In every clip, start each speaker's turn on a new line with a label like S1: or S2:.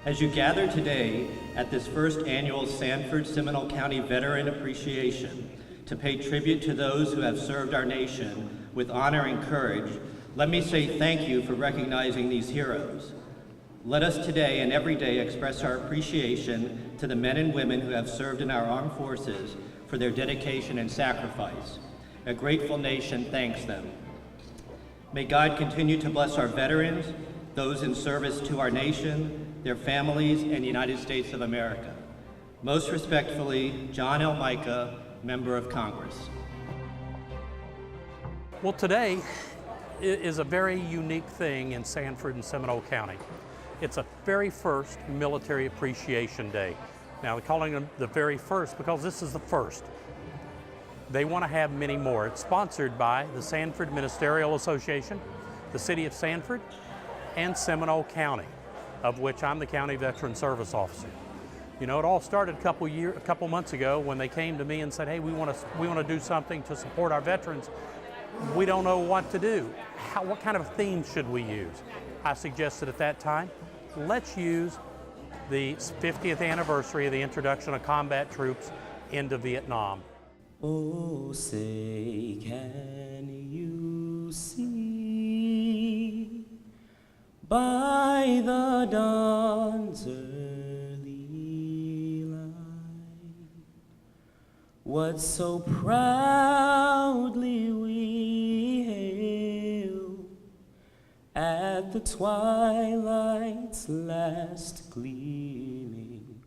S1: As you gather today at this first annual Sanford Seminole County Veteran Appreciation to pay tribute to those who have served our nation with honor and courage, let me say thank you for recognizing these heroes. Let us today and every day express our appreciation to the men and women who have served in our armed forces for their dedication and sacrifice. A grateful nation thanks them. May God continue to bless our veterans, those in service to our nation, their families, and the United States of America. Most respectfully, John L. Mica, Member of Congress.
S2: Well, today is a very unique thing in Sanford and Seminole County. It's a very first Military Appreciation Day. Now, they're calling them the very first because this is the first. They want to have many more. It's sponsored by the Sanford Ministerial Association, the City of Sanford, and Seminole County, of which I'm the County Veteran Service Officer. You know, it all started a couple months ago when they came to me and said, hey, we want to do something to support our veterans. We don't know what to do. What kind of theme should we use? I suggested at that time, let's use the 50th anniversary of the introduction of combat troops into Vietnam.
S3: Oh, say, can you see by the dawn's early light what so proudly we hailed at the twilight's last gleaming?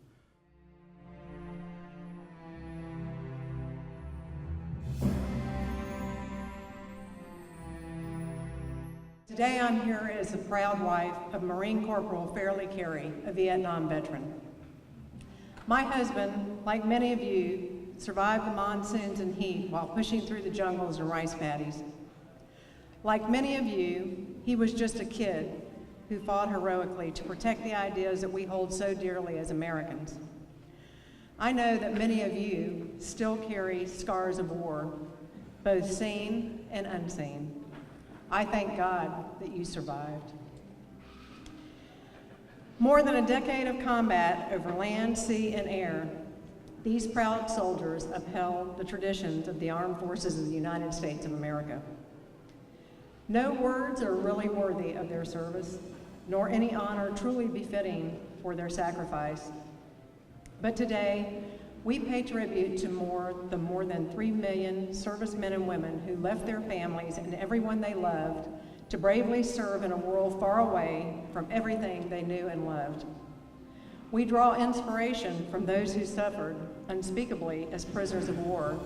S4: Today I'm here as the proud wife of Marine Corporal Fairleigh Carey, a Vietnam veteran. My husband, like many of you, survived the monsoons and heat while pushing through the jungles and rice paddies. Like many of you, he was just a kid who fought heroically to protect the ideas that we hold so dearly as Americans. I know that many of you still carry scars of war, both seen and unseen. I thank God that you survived. More than a decade of combat over land, sea, and air, these proud soldiers upheld the traditions of the armed forces of the United States of America. No words are really worthy of their service, nor any honor truly befitting for their sacrifice. But today, we pay tribute to more than 3 million servicemen and women who left their families and everyone they loved to bravely serve in a world far away from everything they knew and loved. We draw inspiration from those who suffered unspeakably as prisoners of war.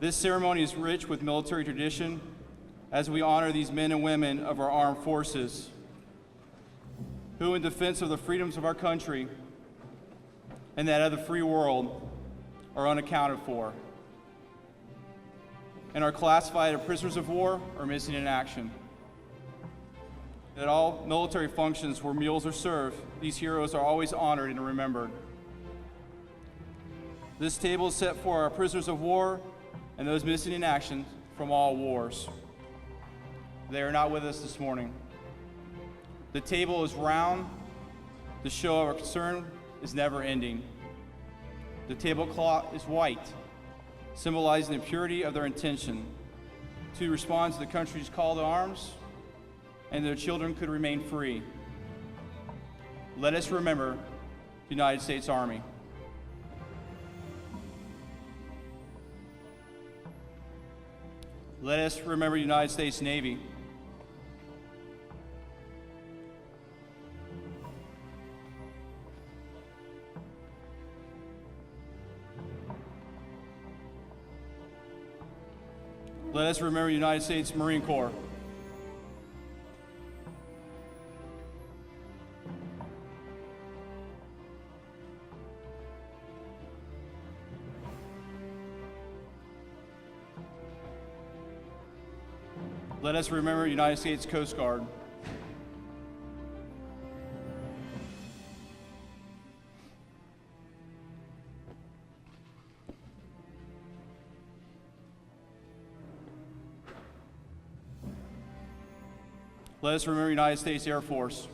S5: This ceremony is rich with military tradition as we honor these men and women of our armed forces who, in defense of the freedoms of our country and that of the free world, are unaccounted for and are classified as prisoners of war or missing in action. At all military functions where meals are served, these heroes are always honored and remembered. This table is set for our prisoners of war and those missing in action from all wars. They are not with us this morning. The table is round. The show of our concern is never ending. The tablecloth is white, symbolizing the purity of their intention to respond to the country's call to arms, and their children could remain free. Let us remember the United States Army. Let us remember the United States Navy. Let us remember the United States Marine Corps. Let us remember the United States Coast Guard. Let us remember United States Air Force.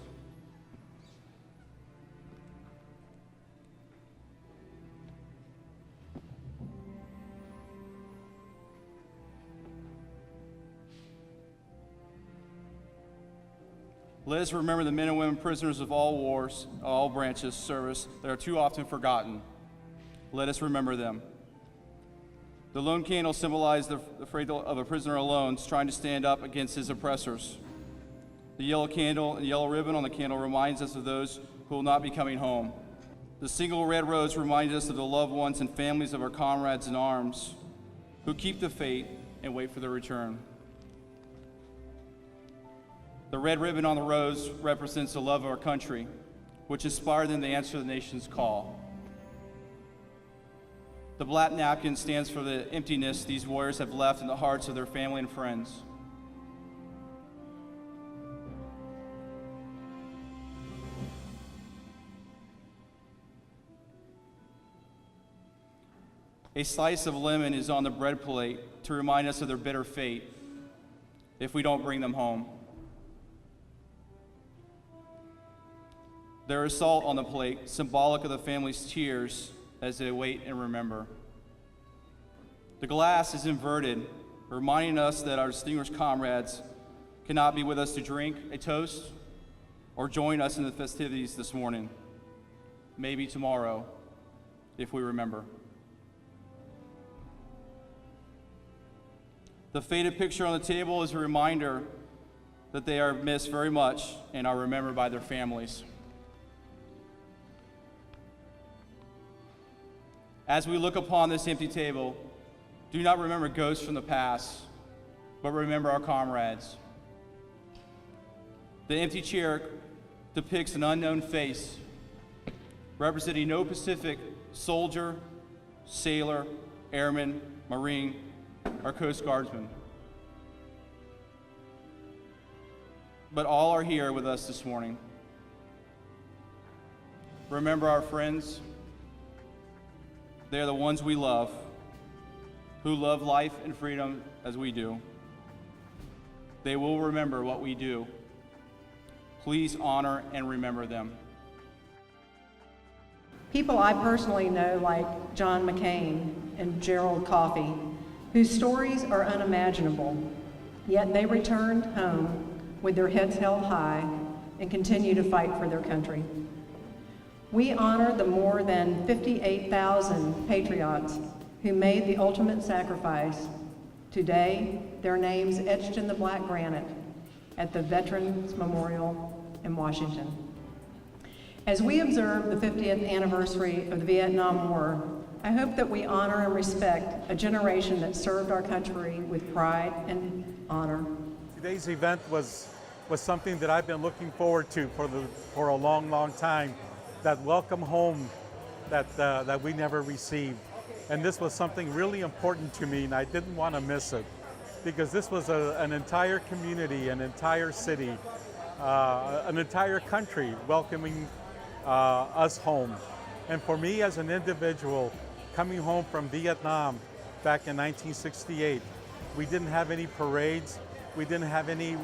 S5: Let us remember the men and women prisoners of all wars, all branches, service that are too often forgotten. Let us remember them. The lone candle symbolized the fate of a prisoner alone, trying to stand up against his oppressors. The yellow candle and yellow ribbon on the candle reminds us of those who will not be coming home. The single red rose reminds us of the loved ones and families of our comrades in arms who keep the faith and wait for their return. The red ribbon on the rose represents the love of our country, which inspired them to answer the nation's call. The black napkin stands for the emptiness these warriors have left in the hearts of their family and friends. A slice of lemon is on the bread plate to remind us of their bitter fate if we don't bring them home. There is salt on the plate, symbolic of the family's tears as they wait and remember. The glass is inverted, reminding us that our distinguished comrades cannot be with us to drink a toast or join us in the festivities this morning. Maybe tomorrow, if we remember. The faded picture on the table is a reminder that they are missed very much and are remembered by their families. As we look upon this empty table, do not remember ghosts from the past, but remember our comrades. The empty chair depicts an unknown face, representing no Pacific soldier, sailor, airman, Marine, or Coast Guardsman. But all are here with us this morning. Remember our friends. They are the ones we love, who love life and freedom as we do. They will remember what we do. Please honor and remember them.
S4: People I personally know, like John McCain and Gerald Coffey, whose stories are unimaginable, yet they returned home with their heads held high and continue to fight for their country. We honor the more than 58,000 patriots who made the ultimate sacrifice. Today, their names etched in the black granite at the Veterans Memorial in Washington. As we observe the 50th anniversary of the Vietnam War, I hope that we honor and respect a generation that served our country with pride and honor.
S6: Today's event was something that I've been looking forward to for a long time. That welcome home that we never received. And this was something really important to me, and I didn't want to miss it, because this was an entire community, an entire city, an entire country welcoming us home. And for me as an individual, coming home from Vietnam back in 1968, we didn't have any parades, we didn't have any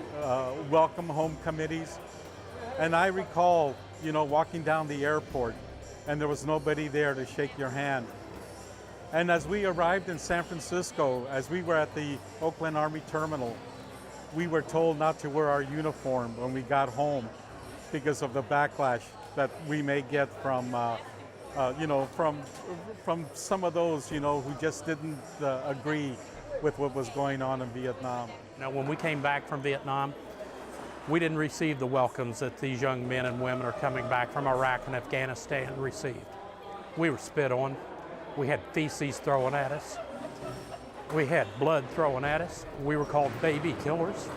S6: welcome home committees. And I recall, walking down the airport, and there was nobody there to shake your hand. And as we arrived in San Francisco, as we were at the Oakland Army Terminal, we were told not to wear our uniform when we got home because of the backlash that we may get from some of those, who just didn't agree with what was going on in Vietnam.
S2: Now, when we came back from Vietnam, we didn't receive the welcomes that these young men and women are coming back from Iraq and Afghanistan received. We were spit on. We had feces thrown at us. We had blood thrown at us. We were called baby killers.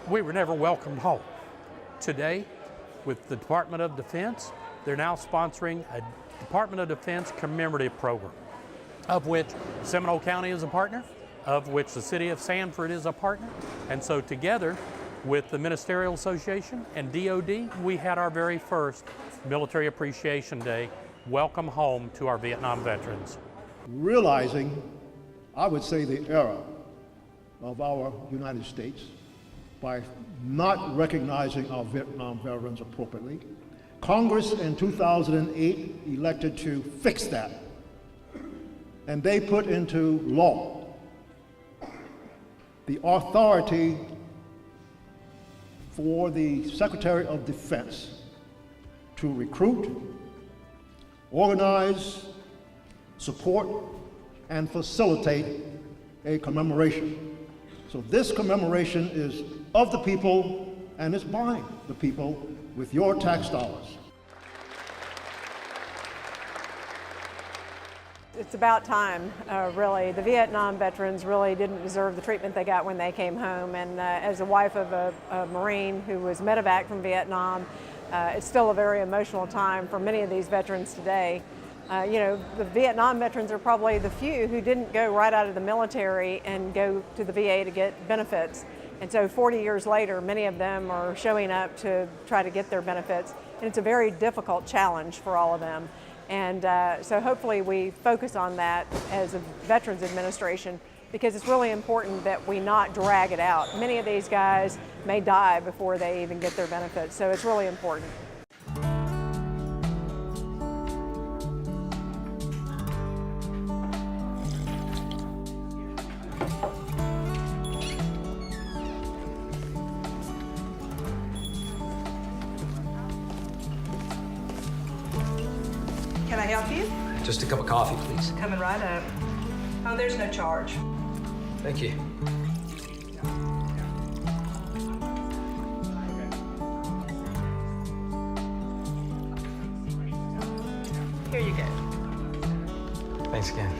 S2: We were never welcomed home. Today, with the Department of Defense, they're now sponsoring a Department of Defense commemorative program, of which Seminole County is a partner, of which the city of Sanford is a partner. And so together, with the Ministerial Association and DOD, we had our very first Military Appreciation Day, welcome home to our Vietnam veterans.
S7: Realizing, I would say, the era of our United States, by not recognizing our Vietnam veterans appropriately. Congress in 2008 elected to fix that, and they put into law the authority for the Secretary of Defense to recruit, organize, support, and facilitate a commemoration. So this commemoration is of the people, and it's by the people with your tax dollars.
S4: It's about time, really. The Vietnam veterans really didn't deserve the treatment they got when they came home. And as the wife of a Marine who was medevac from Vietnam, it's still a very emotional time for many of these veterans today. You know, the Vietnam veterans are probably the few who didn't go right out of the military and go to the VA to get benefits. And so 40 years later, many of them are showing up to try to get their benefits. And it's a very difficult challenge for all of them. And so hopefully we focus on that as a Veterans Administration, because it's really important that we not drag it out. Many of these guys may die before they even get their benefits, so it's really important.
S8: Can I help you?
S9: Just a cup of coffee, please.
S8: Coming right up. Oh, there's no charge.
S9: Thank you.
S8: Here you go.
S9: Thanks again.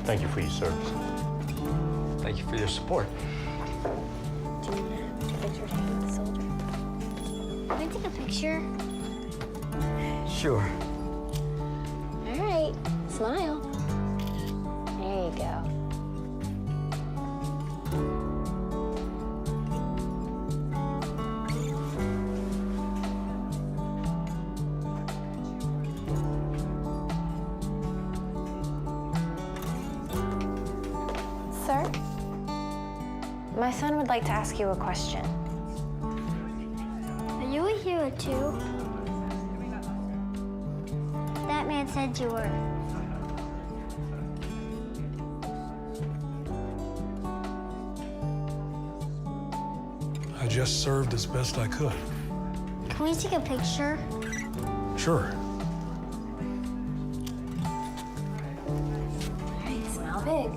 S10: Thank you for your service.
S9: Thank you for your support.
S11: Do you have a picture taken with the soldier? Can I take a picture?
S9: Sure.
S11: All right, smile. There you go. Sir, my son would like to ask you a question. Are you a hero too? That man said you were.
S12: I just served as best I could.
S11: Can we take a picture?
S12: Sure.
S11: All right, smile big.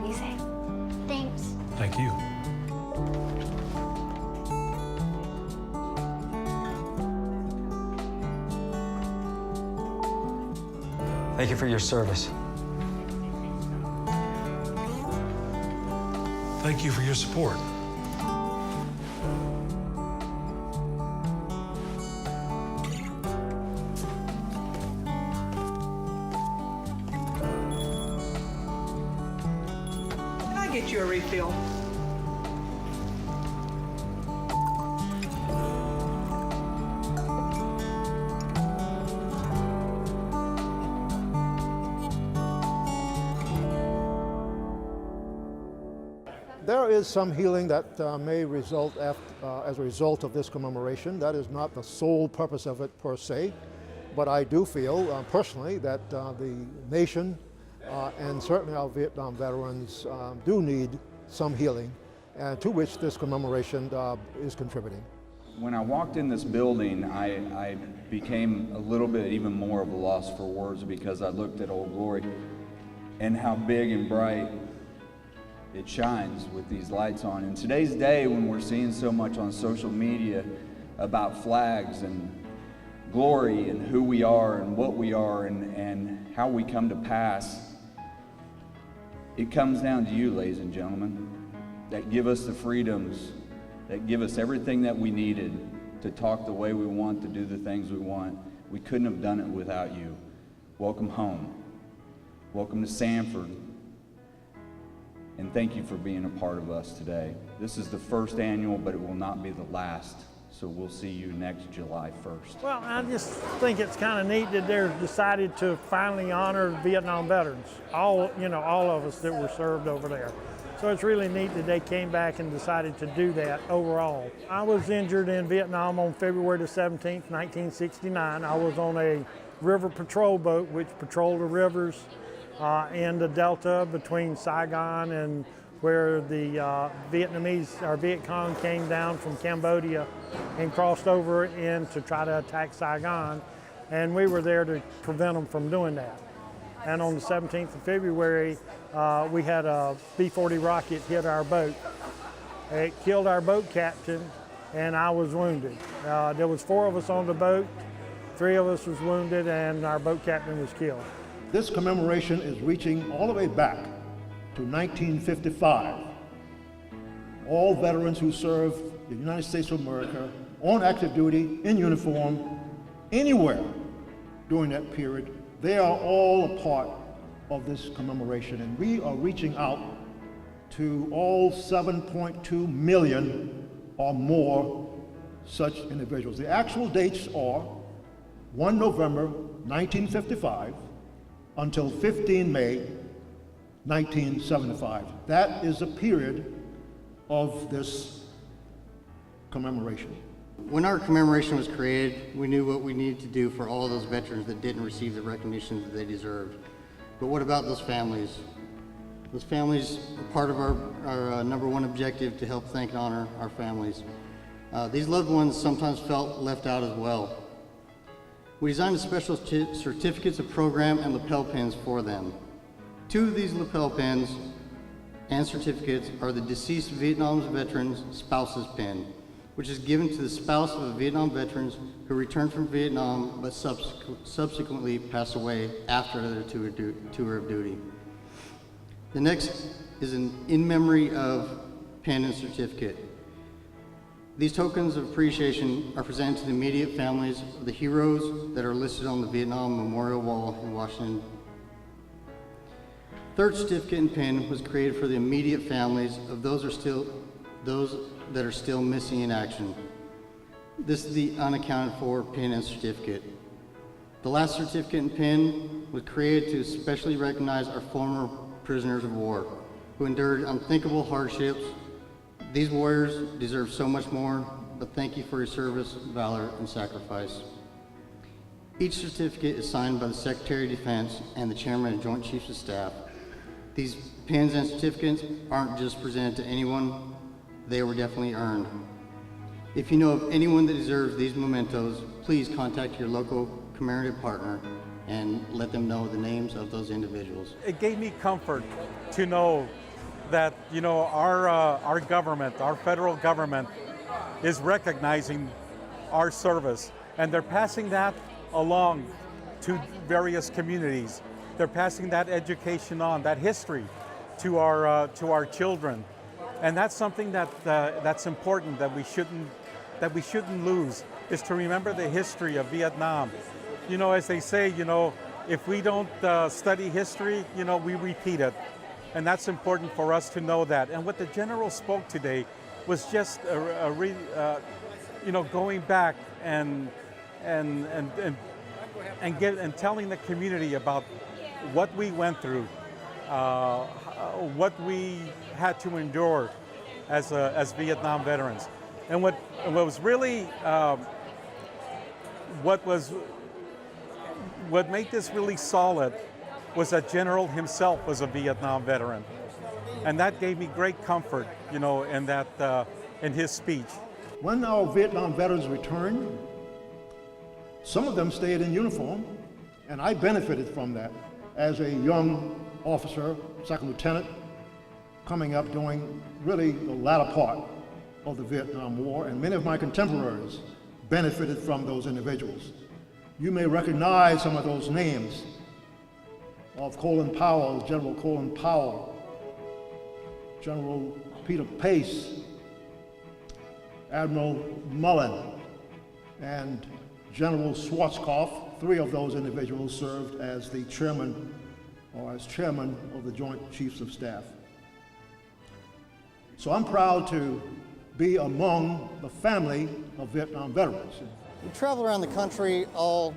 S11: Be safe. Thanks.
S12: Thank you.
S9: Thank you for your service.
S12: Thank you for your support.
S8: Can I get you a refill?
S7: There is some healing that may result as a result of this commemoration. That is not the sole purpose of it per se, but I do feel personally that the nation and certainly our Vietnam veterans do need some healing, to which this commemoration is contributing.
S13: When I walked in this building, I became a little bit even more of a loss for words, because I looked at Old Glory and how big and bright it shines with these lights on. In today's day, when we're seeing so much on social media about flags and glory and who we are and what we are and how we come to pass, it comes down to you, ladies and gentlemen, that give us the freedoms, that give us everything that we needed to talk the way we want, to do the things we want. We couldn't have done it without you. Welcome home. Welcome to Sanford. And thank you for being a part of us today. This is the first annual, but it will not be the last. So we'll see you next July 1st.
S10: Well, I just think it's kind of neat that they're decided to finally honor Vietnam veterans, all of us that were served over there. So it's really neat that they came back and decided to do that overall. I was injured in Vietnam on February the 17th, 1969. I was on a river patrol boat which patrolled the rivers in the delta between Saigon and where the Vietnamese, or Viet Cong, came down from Cambodia and crossed over in to try to attack Saigon. And we were there to prevent them from doing that. And on the 17th of February, we had a B-40 rocket hit our boat. It killed our boat captain, and I was wounded. There was 4 of us on the boat, 3 of us was wounded, and our boat captain was killed.
S7: This commemoration is reaching all the way back to 1955. All veterans who served the United States of America on active duty, in uniform, anywhere during that period, they are all a part of this commemoration, and we are reaching out to all 7.2 million or more such individuals. The actual dates are 1 November 1955 until 15 May 1975. That is the period of this commemoration.
S14: When our commemoration was created, we knew what we needed to do for all those veterans that didn't receive the recognition that they deserved. But what about those families? Those families are part of our #1 objective to help thank and honor our families. These loved ones sometimes felt left out as well. We designed a special certificates of program and lapel pins for them. 2 of these lapel pins and certificates are the deceased Vietnam veteran's spouse's pin, which is given to the spouse of a Vietnam veteran who returned from Vietnam but subsequently passed away after their tour of duty. The next is an in memory of pin and certificate. These tokens of appreciation are presented to the immediate families of the heroes that are listed on the Vietnam Memorial Wall in Washington. Third certificate and pin was created for the immediate families of those that are still missing in action. This is the unaccounted for pin and certificate. The last certificate and pin was created to especially recognize our former prisoners of war who endured unthinkable hardships. These warriors deserve so much more, but thank you for your service, valor, and sacrifice. Each certificate is signed by the Secretary of Defense and the Chairman of Joint Chiefs of Staff. These pins and certificates aren't just presented to anyone, they were definitely earned. If you know of anyone that deserves these mementos, please contact your local commemorative partner and let them know the names of those individuals.
S6: It gave me comfort to know that, our government, our federal government, is recognizing our service, and they're passing that along to various communities. They're passing that education on, that history, to our children, and that's something that's important that we shouldn't lose, is to remember the history of Vietnam. As they say, if we don't study history, we repeat it. And that's important for us to know that. And what the General spoke today was just going back and telling the community about what we went through, what we had to endure as Vietnam veterans. And what was really what made this really solid was that General himself was a Vietnam veteran, and that gave me great comfort, in his speech.
S7: When our Vietnam veterans returned, some of them stayed in uniform, and I benefited from that as a young officer, second lieutenant, coming up during really the latter part of the Vietnam War, and many of my contemporaries benefited from those individuals. You may recognize some of those names of Colin Powell, General Colin Powell, General Peter Pace, Admiral Mullen, and General Schwarzkopf. 3 of those individuals served as the chairman of the Joint Chiefs of Staff. So I'm proud to be among the family of Vietnam veterans.
S14: We travel around the country all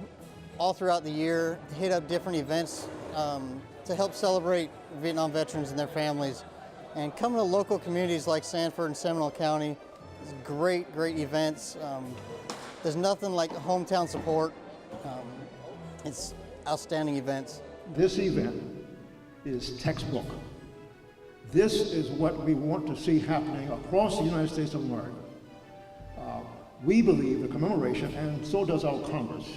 S14: throughout the year, hit up different events to help celebrate Vietnam veterans and their families. And coming to local communities like Sanford and Seminole County is great events. There's nothing like hometown support. It's outstanding events.
S7: This event is textbook. This is what we want to see happening across the United States of America. We believe the commemoration, and so does our Congress,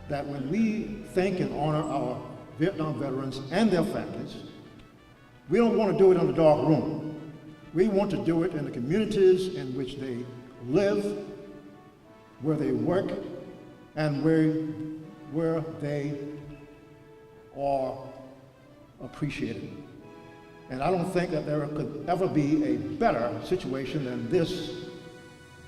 S7: that when we thank and honor our Vietnam veterans and their families, we don't want to do it in a dark room. We want to do it in the communities in which they live, where they work, and where they are appreciated. And I don't think that there could ever be a better situation than this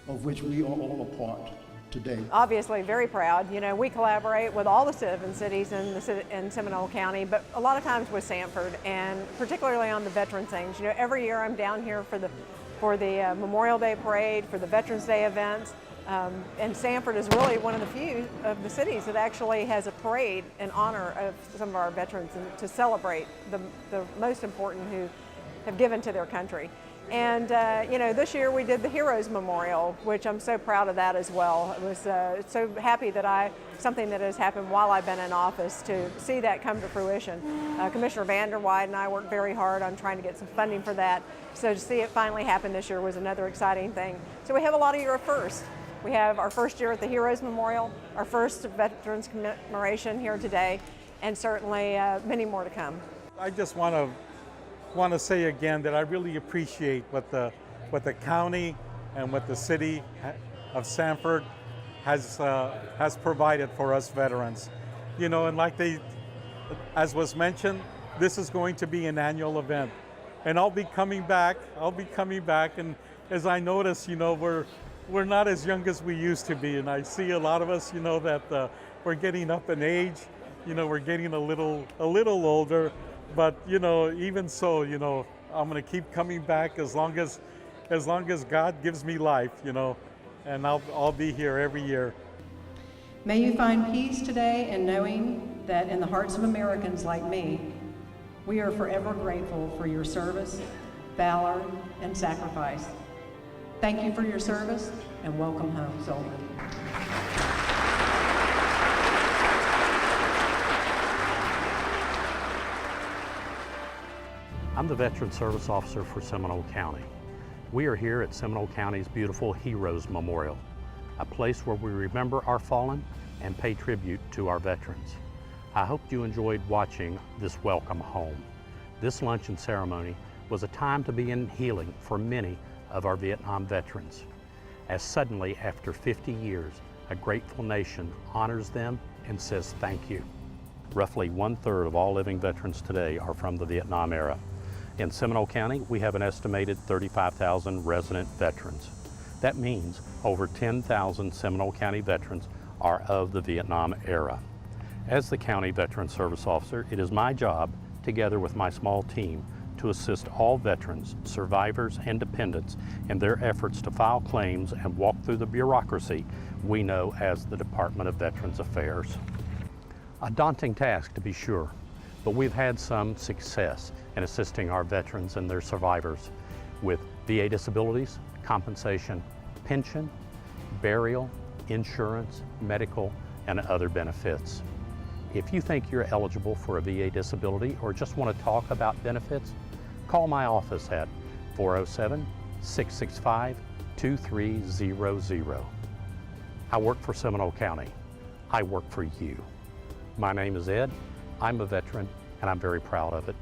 S7: of which we are all a part today.
S4: Obviously very proud. You know, we collaborate with all the 7 cities in Seminole County, but a lot of times with Sanford, and particularly on the veteran things. You know, every year I'm down here for the Memorial Day Parade, for the Veterans Day events, and Sanford is really one of the few of the cities that actually has a parade in honor of some of our veterans and to celebrate the most important who have given to their country. And you know, this year we did the Heroes Memorial, which I'm so proud of that as well. It was so happy that something that has happened while I've been in office, to see that come to fruition. Commissioner Vanderwide and I worked very hard on trying to get some funding for that. So to see it finally happen this year was another exciting thing. So we have a lot of year of firsts. We have our first year at the Heroes Memorial, our first Veterans Commemoration here today, and certainly many more to come.
S6: I just want to say again that I really appreciate what the county and what the city of Sanford has provided for us veterans. You know, and as was mentioned, this is going to be an annual event, and I'll be coming back, and as I notice, you know, we're not as young as we used to be, and I see a lot of us, you know, that we're getting up in age. You know, we're getting a little older. But you know, even so, you know, I'm going to keep coming back as long as God gives me life, you know, and I'll be here every year.
S4: May you find peace today in knowing that in the hearts of Americans like me, we are forever grateful for your service, valor, and sacrifice. Thank you for your service, and welcome home, soldier.
S2: I'm the Veteran Service Officer for Seminole County. We are here at Seminole County's beautiful Heroes Memorial, a place where we remember our fallen and pay tribute to our veterans. I hope you enjoyed watching this welcome home. This luncheon ceremony was a time to be in healing for many of our Vietnam veterans, as suddenly after 50 years, a grateful nation honors them and says thank you. Roughly 1/3 of all living veterans today are from the Vietnam era. In Seminole County, we have an estimated 35,000 resident veterans. That means over 10,000 Seminole County veterans are of the Vietnam era. As the County Veteran Service Officer, it is my job, together with my small team, to assist all veterans, survivors, and dependents in their efforts to file claims and walk through the bureaucracy we know as the Department of Veterans Affairs. A daunting task, to be sure, but we've had some success in assisting our veterans and their survivors with VA disabilities, compensation, pension, burial, insurance, medical, and other benefits. If you think you're eligible for a VA disability or just want to talk about benefits, call my office at 407-665-2300. I work for Seminole County. I work for you. My name is Ed. I'm a veteran, and I'm very proud of it.